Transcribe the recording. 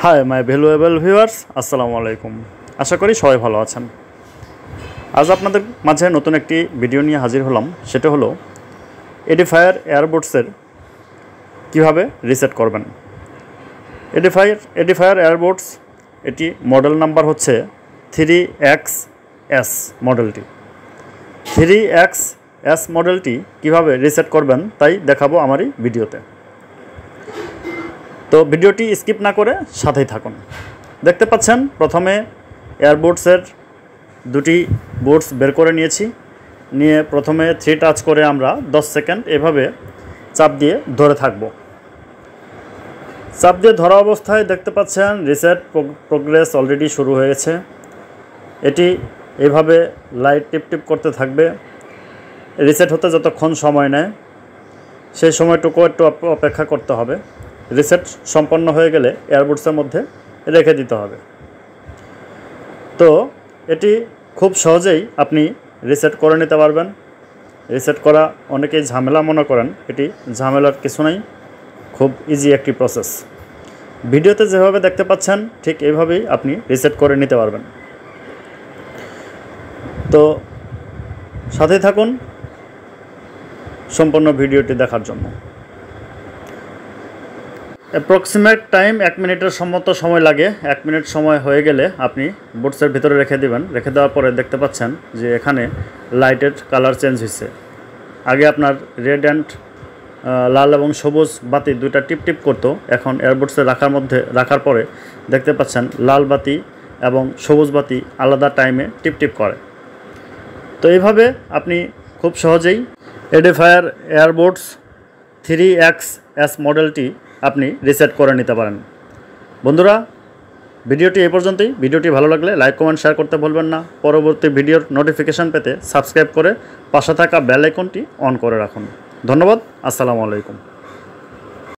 Hi my valuable viewers, আসসালামু আলাইকুম। আশা করি সবাই ভালো আছেন। আজ আপনাদের মাঝে নতুন একটি ভিডিও নিয়ে হাজির হলাম। সেটা হলো এডিফায়ার এয়ারবোর্ডসের কীভাবে রিসেট করবেন। এডিফায়ার এয়ারবোর্ডস এটি মডেল নাম্বার হচ্ছে 3XS মডেলটি। 3XS মডেলটি কীভাবে রিসেট করবেন তাই দেখাবো আমার এই ভিডিওতে। তো ভিডিওটি স্কিপ না করে সাথেই থাকুন। দেখতে পাচ্ছেন প্রথমে এয়ারবোর্ডসের দুটি বোর্ডস বের করে নিয়ে প্রথমে 3 টাচ করে আমরা 10 সেকেন্ড এভাবে চাপ দিয়ে ধরে থাকব। চাপ দিয়ে ধরা অবস্থায় দেখতে পাচ্ছেন রিসেট প্রোগ্রেস অলরেডি শুরু হয়েছে। এটি এভাবে লাইট টিপ করতে থাকবে। রিসেট হতে যতক্ষণ সময় নেয় সেই সময়টুকু একটু অপেক্ষা করতে হবে। রিসেট সম্পন্ন হয়ে গেলে এয়ারবোর্ডসের মধ্যে রেখে দিতে হবে। তো এটি খুব সহজেই আপনি রিসেট করে নিতে পারবেন। রিসেট করা অনেকেই ঝামেলা মনে করেন, এটি ঝামেলার কিছু নাই, খুব ইজি একটি প্রসেস। ভিডিওতে যেভাবে দেখতে পাচ্ছেন ঠিক এইভাবেই আপনি রিসেট করে নিতে পারবেন। তো সাথে থাকুন সম্পূর্ণ ভিডিওটি দেখার জন্য। অ্যাপ্রক্সিমেট টাইম 1 মিনিটের সম্মত সময় লাগে। 1 মিনিট সময় হয়ে গেলে আপনি বোর্ডসের ভিতরে রেখে দেবেন। রেখে দেওয়ার পরে দেখতে পাচ্ছেন যে এখানে লাইটের কালার চেঞ্জ হয়েছে। আগে আপনার রেড অ্যান্ড লাল এবং সবুজ বাতি দুইটা টিপ করতো, এখন এয়ারবোর্ডসে রাখার পরে দেখতে পাচ্ছেন লাল বাতি এবং সবুজ বাতি আলাদা টাইমে টিপ করে। তো এইভাবে আপনি খুব সহজেই এডিফায়ার এয়ারবোর্ডস 3XS মডেলটি আপনি রিসেট করে নিতে পারেন। বন্ধুরা, ভিডিওটি এই পর্যন্তই। ভিডিওটি ভালো লাগলে লাইক কমেন্ট শেয়ার করতে ভুলবেন না। পরবর্তী ভিডিওর নোটিফিকেশান পেতে সাবস্ক্রাইব করে পাশে থাকা বেল আইকনটি অন করে রাখুন। ধন্যবাদ। আসসালামু আলাইকুম।